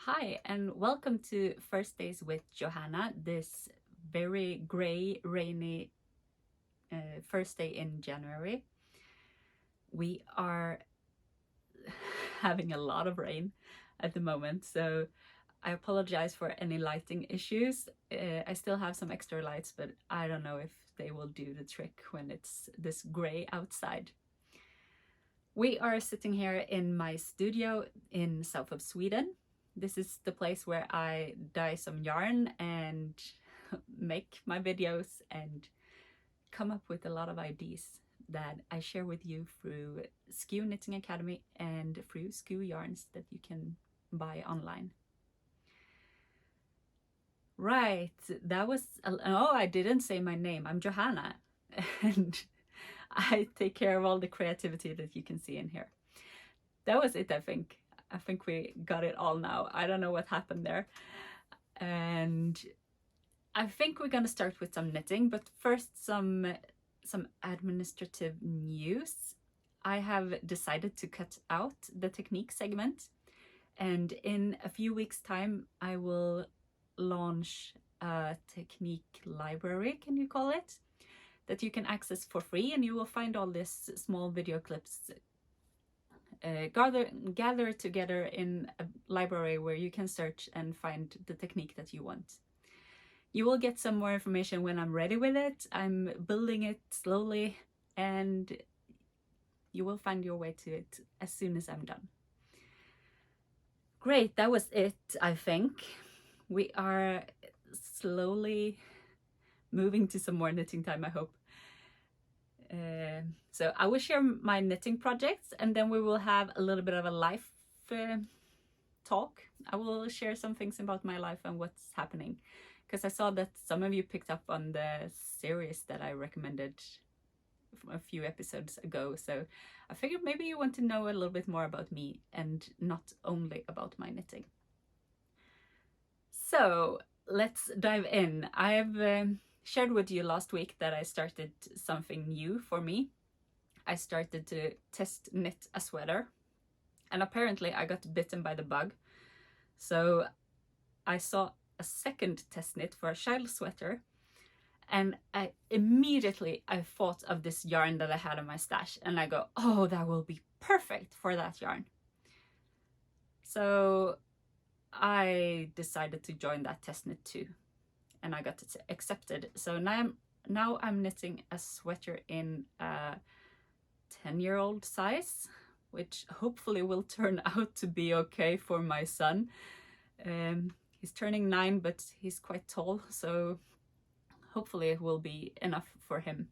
Hi, and welcome to First Days with Johanna, this very grey, rainy first day in January. We are having a lot of rain at the moment, so I apologize for any lighting issues. I still have some extra lights, but I don't know if they will do the trick when it's this grey outside. We are sitting here in my studio in south of Sweden. This is the place where I dye some yarn and make my videos and come up with a lot of ideas that I share with you through SKeW Knitting Academy and through SKeW yarns that you can buy online. Right, that was, oh, I didn't say my name. I'm Johanna and I take care of all the creativity that you can see in here. That was it, I think. I think we got it all now. I don't know what happened there. And I think we're gonna start with some knitting, but first some administrative news. I have decided to cut out the technique segment, and in a few weeks' time I will launch a technique library, can you call it, that you can access for free, and you will find all these small video clips gathered together in a library where you can search and find the technique that you want. You will get some more information when I'm ready with it. I'm building it slowly and you will find your way to it as soon as I'm done. Great, that was it, I think. We are slowly moving to some more knitting time, I hope. So I will share my knitting projects and then we will have a little bit of a life talk. I will share some things about my life and what's happening, because I saw that some of you picked up on the series that I recommended a few episodes ago. So I figured maybe you want to know a little bit more about me and not only about my knitting. So let's dive in. I've shared with you last week that I started something new for me. I started to test knit a sweater, and apparently I got bitten by the bug. So I saw a second test knit for a child sweater, and I thought of this yarn that I had in my stash, and I go, oh, that will be perfect for that yarn. So I decided to join that test knit too, and I got it accepted. So now I'm knitting a sweater in a 10-year-old size, which hopefully will turn out to be okay for my son. He's turning 9, but he's quite tall, so hopefully it will be enough for him.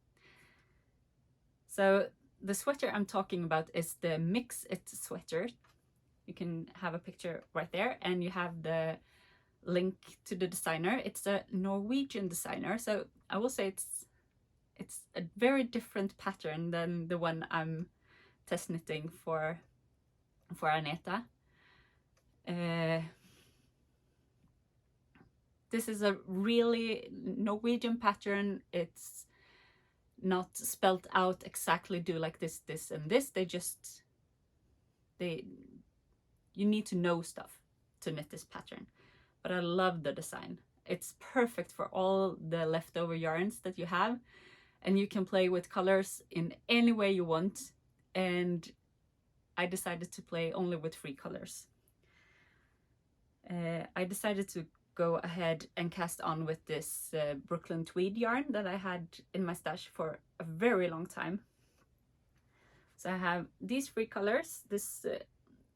So the sweater I'm talking about is the Mix It sweater. You can have a picture right there, and you have the link to the designer. It's a Norwegian designer, so I will say it's a very different pattern than the one I'm test knitting for Aneta. This is a really Norwegian pattern. It's not spelled out exactly do like this, this, and this. You need to know stuff to knit this pattern. But I love the design. It's perfect for all the leftover yarns that you have, and you can play with colors in any way you want. And I decided to play only with 3 colors. I decided to go ahead and cast on with this Brooklyn tweed yarn that I had in my stash for a very long time. So I have these 3 colors. This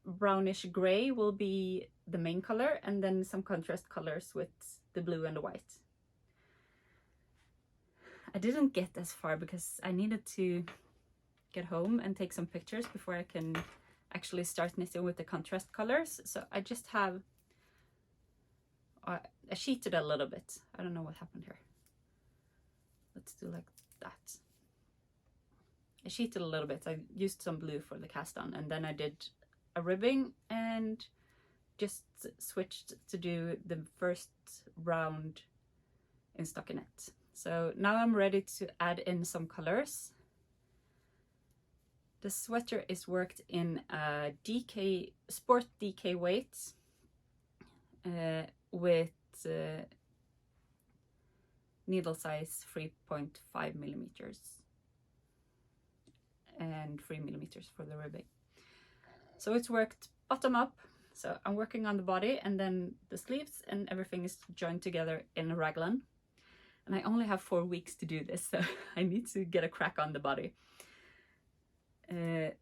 brownish gray will be the main color, and then some contrast colors with the blue and the white. I didn't get as far because I needed to get home and take some pictures before I can actually start knitting with the contrast colors. So I just have I sheeted a little bit. I don't know what happened here. Let's do like that. I sheeted a little bit. I used some blue for the cast on, and then I did a ribbing and just switched to do the first round in stockinette. So now I'm ready to add in some colors. The sweater is worked in a sport DK weight. with needle size 3.5 millimeters and 3 millimeters for the ribbing. So it's worked bottom up. So I'm working on the body, and then the sleeves and everything is joined together in a raglan. And I only have 4 weeks to do this, so I need to get a crack on the body. It's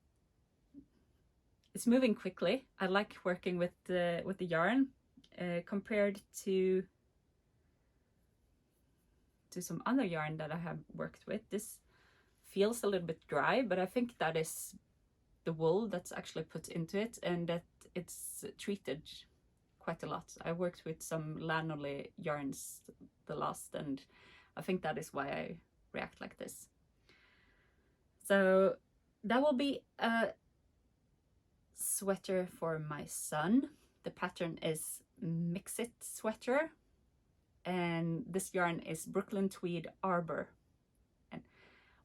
moving quickly. I like working with the yarn compared to some other yarn that I have worked with. This feels a little bit dry, but I think that is the wool that's actually put into it, and that it's treated quite a lot. I worked with some lanolin yarns the last, and I think that is why I react like this. So that will be a sweater for my son. The pattern is Mix It Sweater, and this yarn is Brooklyn Tweed Arbor. And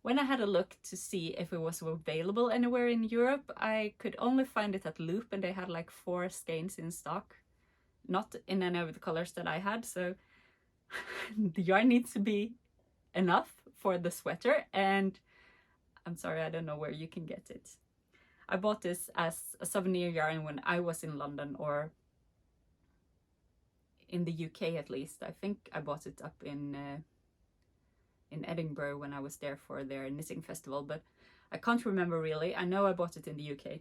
when I had a look to see if it was available anywhere in Europe, I could only find it at Loop, and they had like 4 skeins in stock, not in any of the colors that I had. So the yarn needs to be enough for the sweater, and I'm sorry, I don't know where you can get it. I bought this as a souvenir yarn when I was in London, or in the UK at least. I think I bought it up in Edinburgh when I was there for their knitting festival, but I can't remember really. I know I bought it in the UK,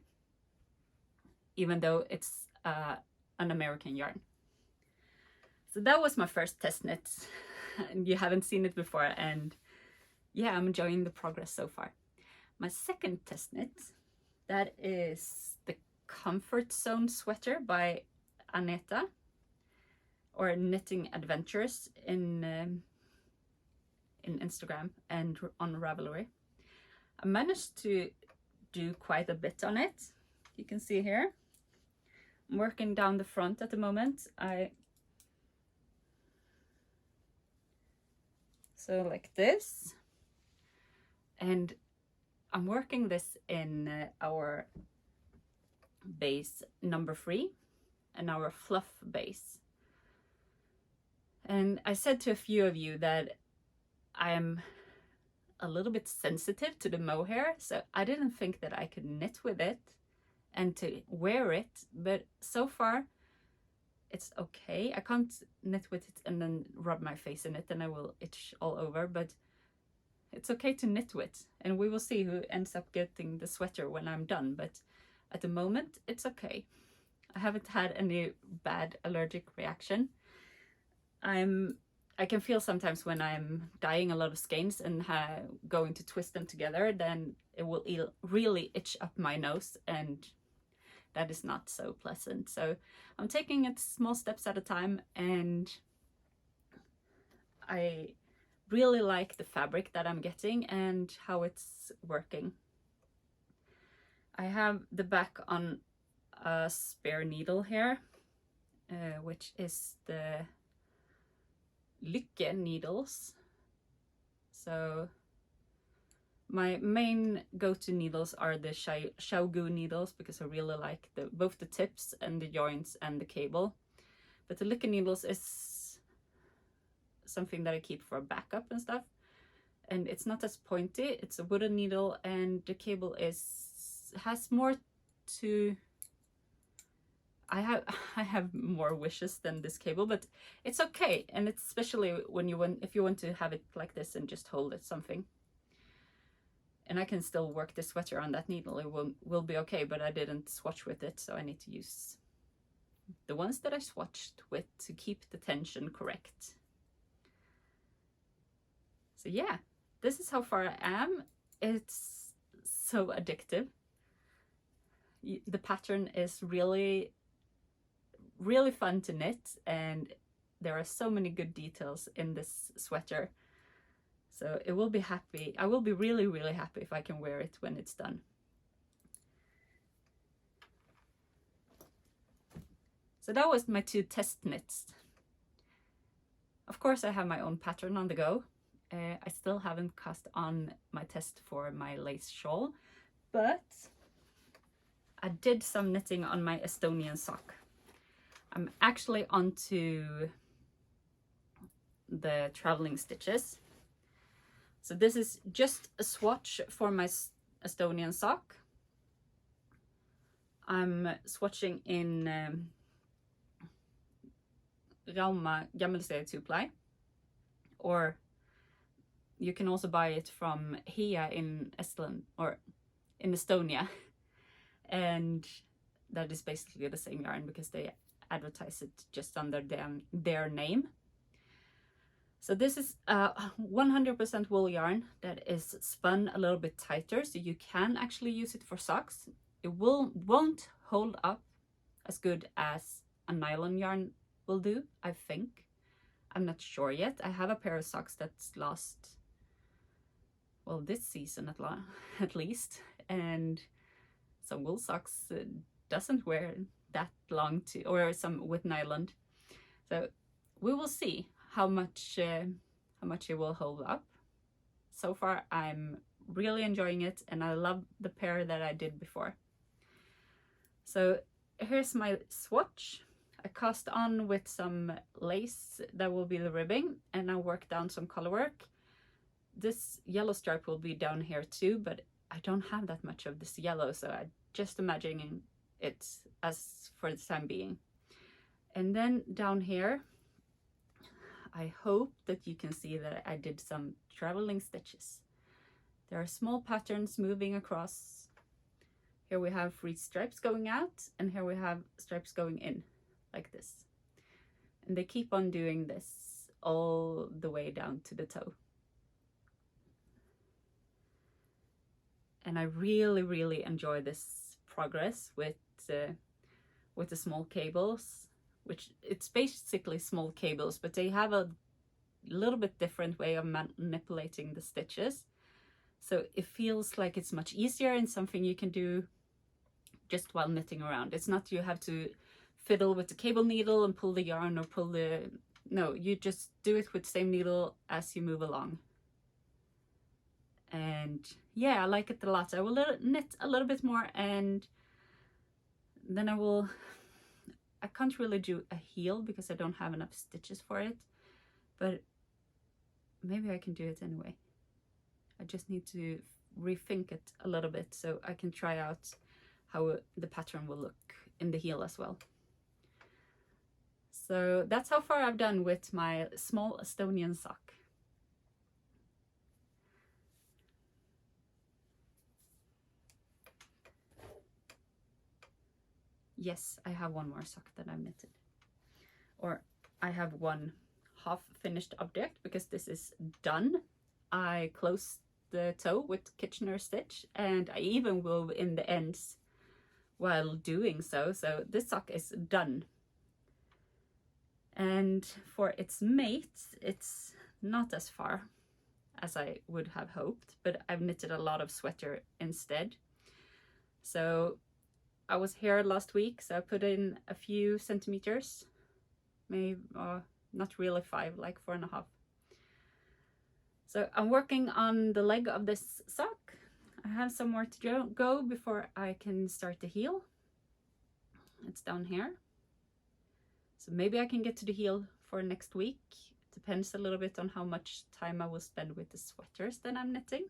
even though it's an American yarn. So that was my first test knit, and you haven't seen it before, and yeah, I'm enjoying the progress so far. My second test knit, that is the Comfort Zone Sweater by Aneta, or Knitting Adventures in Instagram and on Ravelry. I managed to do quite a bit on it. You can see here. I'm working down the front at the moment. So like this. And I'm working this in our base number 3 and our fluff base. And I said to a few of you that I am a little bit sensitive to the mohair, so I didn't think that I could knit with it and to wear it, but so far it's okay. I can't knit with it and then rub my face in it and I will itch all over, but it's okay to knit with, and we will see who ends up getting the sweater when I'm done, but at the moment it's okay. I haven't had any bad allergic reaction. I can feel sometimes when I'm dyeing a lot of skeins and going to twist them together, then it will really itch up my nose, and that is not so pleasant. So I'm taking it small steps at a time, and I really like the fabric that I'm getting and how it's working. I have the back on a spare needle here, which is the Lykke needles. So my main go-to needles are the SKeW needles, because I really like both the tips and the joints and the cable. But the Lykke needles is something that I keep for backup and stuff. And it's not as pointy, it's a wooden needle, and the cable has more to... I have more wishes than this cable, but it's okay, and it's especially if you want to have it like this and just hold it something. And I can still work the sweater on that needle. It will be okay, but I didn't swatch with it, so I need to use the ones that I swatched with to keep the tension correct. So yeah, this is how far I am. It's so addictive. The pattern is really fun to knit, and there are so many good details in this sweater. So I will be really happy if I can wear it when it's done. So that was my 2 test knits. Of course I have my own pattern on the go. I still haven't cast on my test for my lace shawl, but I did some knitting on my Estonian sock. I'm actually onto the traveling stitches. So this is just a swatch for my Estonian sock. I'm swatching in Rauma Gammelserie 2-ply, or you can also buy it from SKeW in Estland or in Estonia, and that is basically the same yarn because they advertise it just under their name. So this is 100% wool yarn that is spun a little bit tighter, so you can actually use it for socks. It won't hold up as good as a nylon yarn will do, I think. I'm not sure yet. I have a pair of socks that's last, well, this season at least, and some wool socks doesn't wear that long to, or some with nylon. So we will see how much it will hold up. So far I'm really enjoying it, and I love the pair that I did before. So here's my swatch. I cast on with some lace that will be the ribbing, and I work down some color work. This yellow stripe will be down here too, but I don't have that much of this yellow, so I just imagining it as for the time being. And then down here, I hope that you can see that I did some traveling stitches. There are small patterns moving across. Here we have 3 stripes going out, and here we have stripes going in, like this. And they keep on doing this all the way down to the toe. And I really, really enjoy this progress with the small cables, which it's basically small cables, but they have a little bit different way of manipulating the stitches. So it feels like it's much easier and something you can do just while knitting around. It's not you have to fiddle with the cable needle and pull the yarn or pull the... No, you just do it with the same needle as you move along. And yeah, I like it a lot. I will knit a little bit more, and then I can't really do a heel because I don't have enough stitches for it, but maybe I can do it anyway. I just need to rethink it a little bit so I can try out how the pattern will look in the heel as well. So that's how far I've done with my small Estonian sock. Yes, I have one more sock that I've knitted. Or I have one half finished object because this is done. I closed the toe with Kitchener stitch, and I even wove in the ends while doing so. So this sock is done. And for its mate, it's not as far as I would have hoped, but I've knitted a lot of sweater instead. So I was here last week, so I put in a few centimeters, maybe not really 5, like 4.5. So I'm working on the leg of this sock. I have some more to go before I can start the heel. It's down here. So maybe I can get to the heel for next week. Depends a little bit on how much time I will spend with the sweaters that I'm knitting,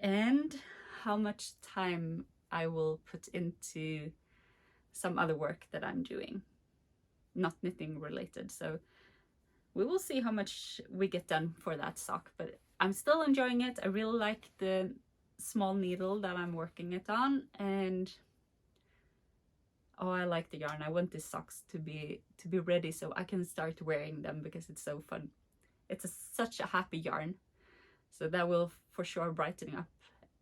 and how much time I will put into some other work that I'm doing, not knitting related. So we will see how much we get done for that sock, but I'm still enjoying it. I really like the small needle that I'm working it on, and oh, I like the yarn. I want these socks to be ready so I can start wearing them because it's so fun. It's such a happy yarn, so that will for sure brighten up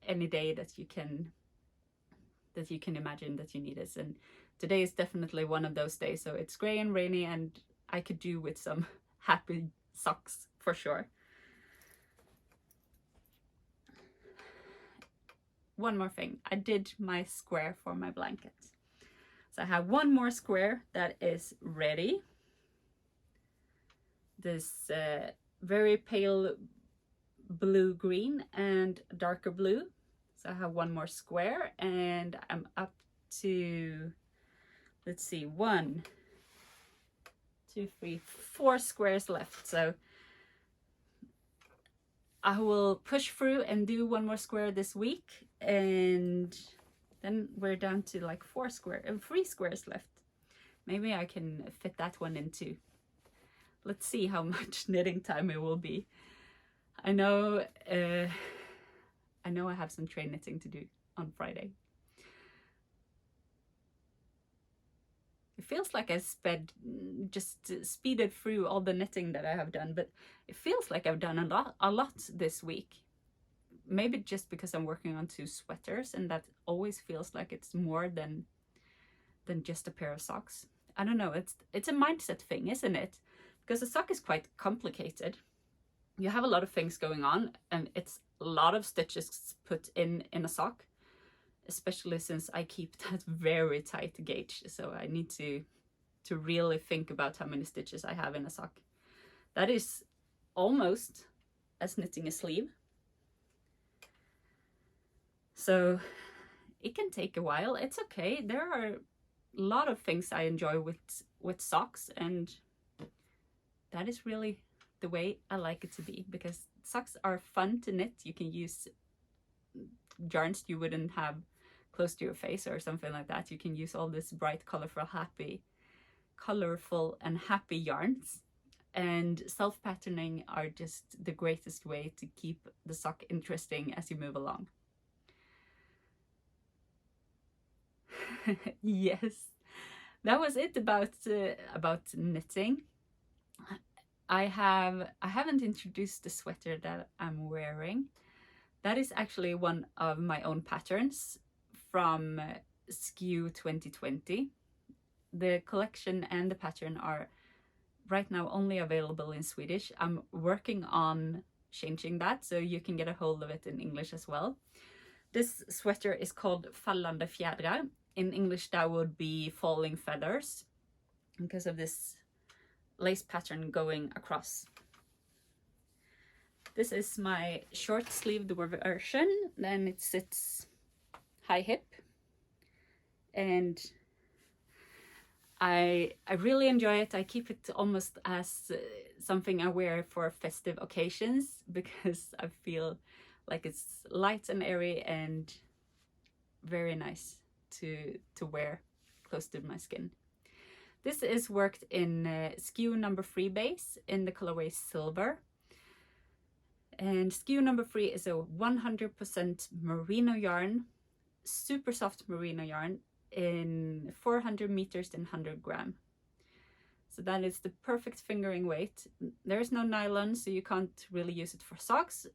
any day that you can imagine that you need it. And today is definitely one of those days. So it's gray and rainy, and I could do with some happy socks for sure. One more thing, I did my square for my blanket. So I have one more square that is ready. This very pale blue-green and darker blue. So I have one more square, and I'm up to let's see, 1, 2, 3, 4 squares left. So I will push through and do 1 more square this week, and then we're down to like 3 squares left. Maybe I can fit that one in too. Let's see how much knitting time it will be. I know I have some train knitting to do on Friday. It feels like I just speeded through all the knitting that I have done, but it feels like I've done a lot this week. Maybe just because I'm working on 2 sweaters, and that always feels like it's more than just a pair of socks. I don't know, it's a mindset thing, isn't it? Because a sock is quite complicated. You have a lot of things going on, and it's a lot of stitches put in a sock, especially since I keep that very tight gauge. So I need to really think about how many stitches I have in a sock. That is almost as knitting a sleeve. So it can take a while. It's okay. There are a lot of things I enjoy with socks, and that is really the way I like it to be, because socks are fun to knit. You can use yarns you wouldn't have close to your face or something like that. You can use all this bright, colorful and happy yarns. And self-patterning are just the greatest way to keep the sock interesting as you move along. Yes, that was it about knitting. I haven't introduced the sweater that I'm wearing. That is actually one of my own patterns from SKeW 2020. The collection and the pattern are right now only available in Swedish. I'm working on changing that so you can get a hold of it in English as well. This sweater is called Fallande Fjädrar. In English that would be falling feathers, because of this lace pattern going across. This is my short sleeved version. Then it sits high hip, and I really enjoy it. I keep it almost as something I wear for festive occasions, because I feel like it's light and airy and very nice to wear close to my skin. This is worked in SKeW number 3 base in the colorway silver. And SKeW number 3 is a 100% merino yarn, super soft merino yarn, in 400 meters and 100 gram. So that is the perfect fingering weight. There is no nylon, so you can't really use it for socks.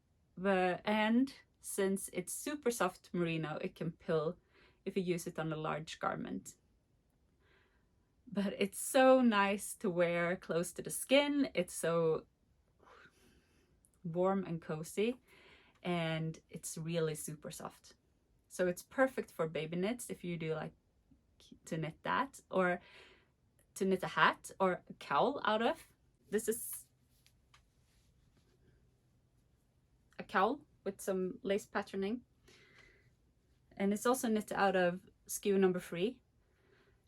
And since it's super soft merino, it can pill if you use it on a large garment. But it's so nice to wear close to the skin. It's so warm and cozy, and it's really super soft. So it's perfect for baby knits if you do like to knit that, or to knit a hat or a cowl out of. This is a cowl with some lace patterning, and it's also knit out of SKeW number 3,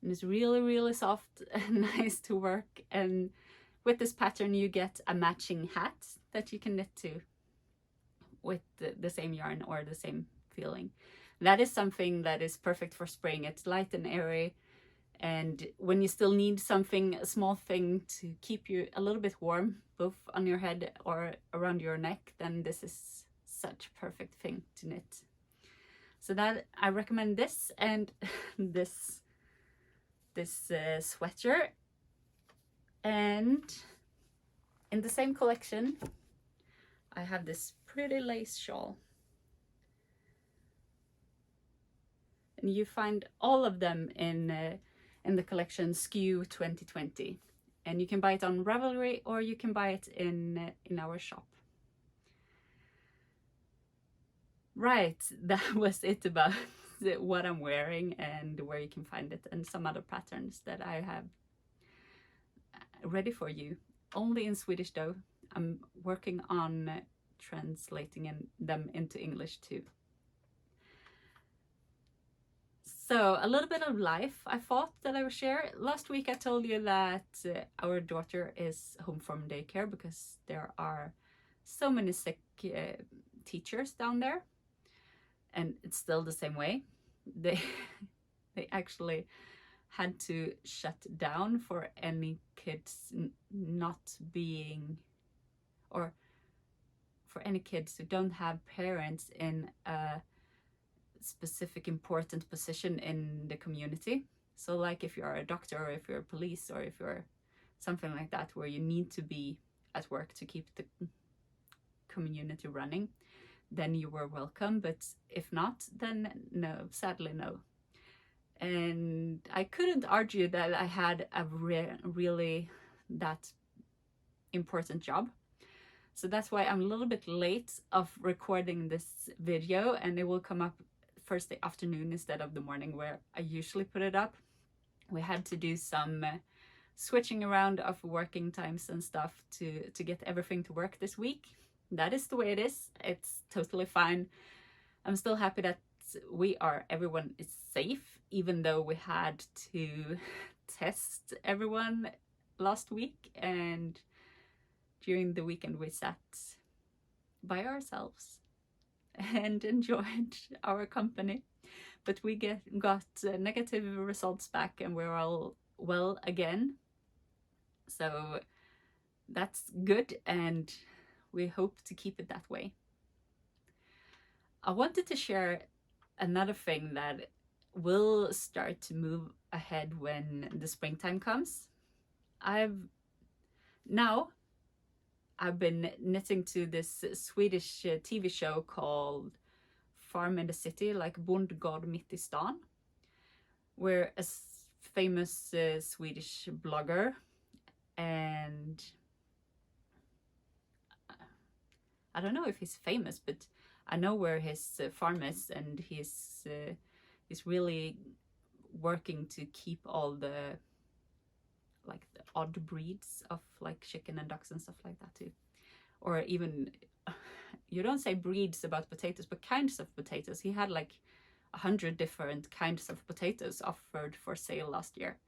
and it's really soft and nice to work. And with this pattern you get a matching hat that you can knit to with the same yarn or the same feeling. That is something that is perfect for spring. It's light and airy, and when you still need something, a small thing to keep you a little bit warm, both on your head or around your neck, then this is such a perfect thing to knit. So that I recommend this and this sweater. And in the same collection I have this pretty lace shawl, and you find all of them in the collection SKeW 2020, and you can buy it on Ravelry or you can buy it in our shop. Right, that was it about what I'm wearing and where you can find it, and some other patterns that I have ready for you, only in Swedish though. I'm working on translating them into English too. So a little bit of life I thought that I would share. Last week I told you that our daughter is home from daycare because there are so many sick teachers down there, and it's still the same way. They they actually had to shut down for any kids not being, or for any kids who don't have parents in a specific important position in the community. So like if you're a doctor, or if you're a police, or if you're something like that, where you need to be at work to keep the community running, then you were welcome. But if not, then no, sadly no. And I couldn't argue that I had a really that important job. So that's why I'm a little bit late of recording this video, and it will come up Thursday afternoon instead of the morning where I usually put it up. We had to do some switching around of working times and stuff to get everything to work this week. That is the way it is. It's totally fine. I'm still happy that everyone is safe, even though we had to test everyone last week, and during the weekend we sat by ourselves and enjoyed our company. But we got negative results back, and we're all well again. So that's good, and we hope to keep it that way. I wanted to share another thing that will start to move ahead when the springtime comes. I've been knitting to this Swedish TV show called Farm in the City, like Bondgård mitt i stan, where a famous Swedish blogger, and I don't know if he's famous, but I know where his farm is, and he's really working to keep all the odd breeds of like chicken and ducks and stuff like that too. Or even, you don't say breeds about potatoes, but kinds of potatoes. He had like 100 different kinds of potatoes offered for sale last year.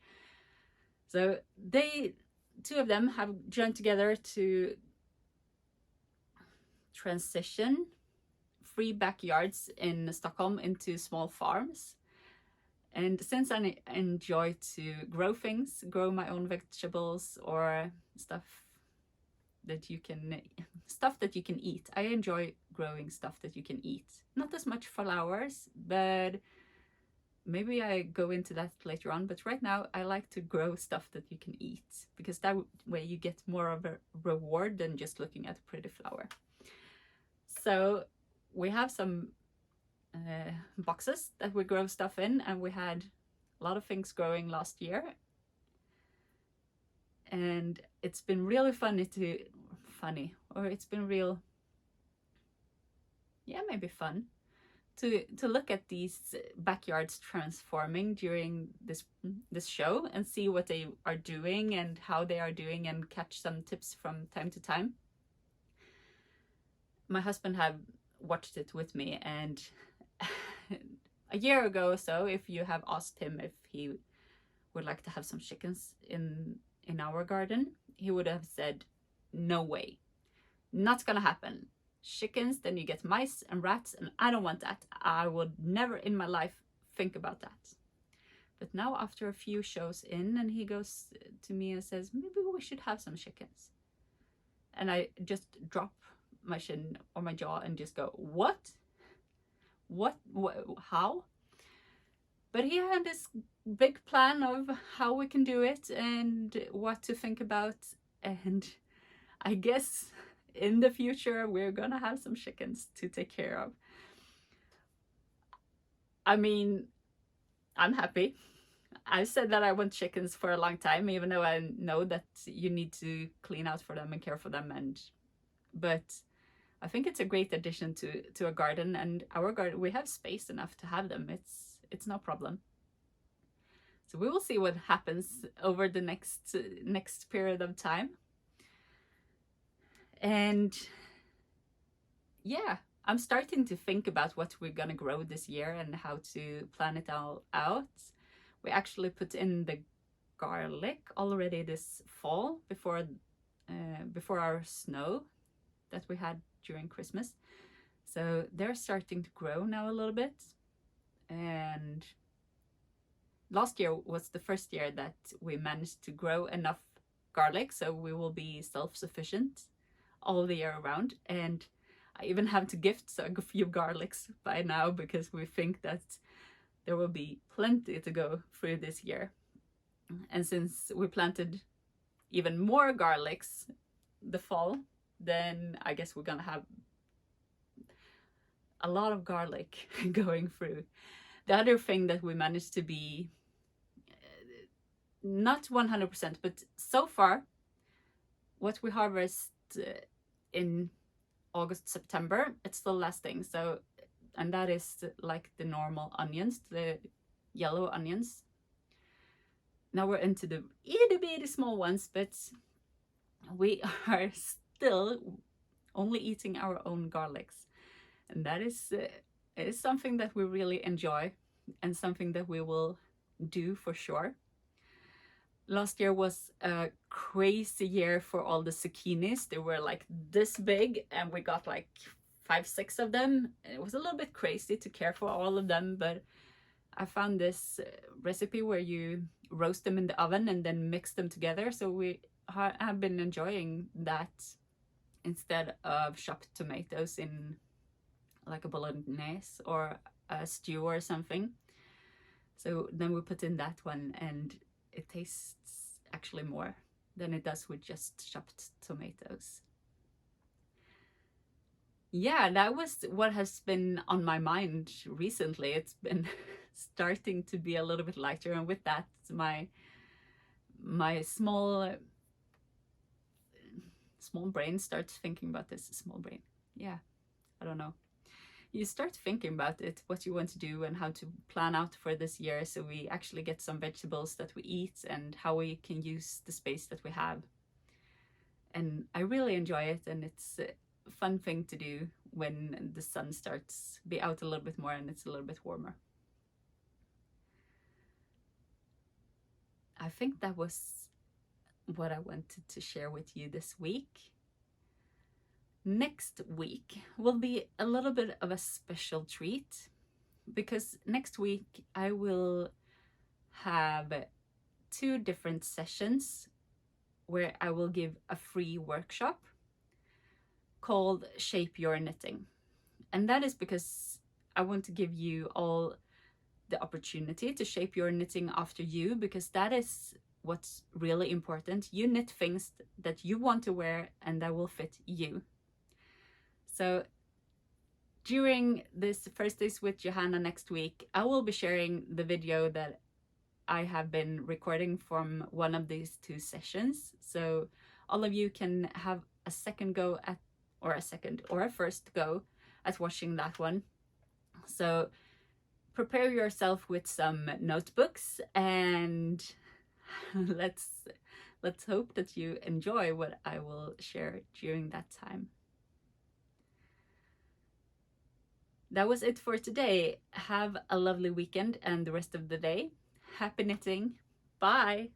So two of them have joined together to transition 3 backyards in Stockholm into small farms. And since I enjoy to grow things, grow my own vegetables or stuff that you can eat. I enjoy growing stuff that you can eat. Not as much flowers, but maybe I go into that later on. But right now I like to grow stuff that you can eat, because that way you get more of a reward than just looking at a pretty flower. So we have some boxes that we grow stuff in, and we had a lot of things growing last year, and it's been really fun to look at these backyards transforming during this show and see what they are doing and how they are doing, and catch some tips from time to time. My husband have watched it with me, and a year ago or so, if you have asked him if he would like to have some chickens in our garden, he would have said, no way, not gonna happen. Chickens, then you get mice and rats, and I don't want that. I would never in my life think about that. But now, after a few shows in, and he goes to me and says, maybe we should have some chickens. And I just drop my chin or my jaw and just go, what, how? But he had this big plan of how we can do it and what to think about, and I guess in the future we're gonna have some chickens to take care of. I mean, I'm happy. I've said that I want chickens for a long time, even though I know that you need to clean out for them and care for them, but I think it's a great addition to a garden, and our garden, we have space enough to have them. It's no problem. So we will see what happens over the next period of time. And yeah, I'm starting to think about what we're gonna grow this year and how to plan it all out. We actually put in the garlic already this fall before our snow that we had during Christmas. So they're starting to grow now a little bit. And last year was the first year that we managed to grow enough garlic, so we will be self-sufficient all the year around. And I even have to gift a few garlics by now because we think that there will be plenty to go through this year. And since we planted even more garlics the fall, then I guess we're gonna have a lot of garlic going through. The other thing that we managed to be not 100%, but so far what we harvest in August, September, it's still lasting. So, and that is like the normal onions, the yellow onions. Now we're into the itty bitty small ones, but we are still only eating our own garlics. And that is something that we really enjoy and something that we will do for sure. Last year was a crazy year for all the zucchinis. They were like this big and we got like 5-6 of them. It was a little bit crazy to care for all of them, but I found this recipe where you roast them in the oven and then mix them together. So we have been enjoying that instead of chopped tomatoes in like a bolognese or a stew or something. So then we put in that one and it tastes actually more than it does with just chopped tomatoes. Yeah, that was what has been on my mind recently. It's been starting to be a little bit lighter, and with that my small brain starts thinking about this. Small brain, yeah, I don't know. You start thinking about it, what you want to do and how to plan out for this year, so we actually get some vegetables that we eat and how we can use the space that we have. And I really enjoy it, and it's a fun thing to do when the sun starts to be out a little bit more and it's a little bit warmer. I think that was what I wanted to share with you this week. Next week will be a little bit of a special treat, because next week I will have 2 different sessions where I will give a free workshop called Shape Your Knitting. And that is because I want to give you all the opportunity to shape your knitting after you, because that is what's really important. You knit things that you want to wear and that will fit you. So during this Thursdays with Johanna next week, I will be sharing the video that I have been recording from one of these 2 sessions. So all of you can have a second go at, or a first go at watching that one. So prepare yourself with some notebooks and let's hope that you enjoy what I will share during that time. That was it for today. Have a lovely weekend and the rest of the day. Happy knitting. Bye.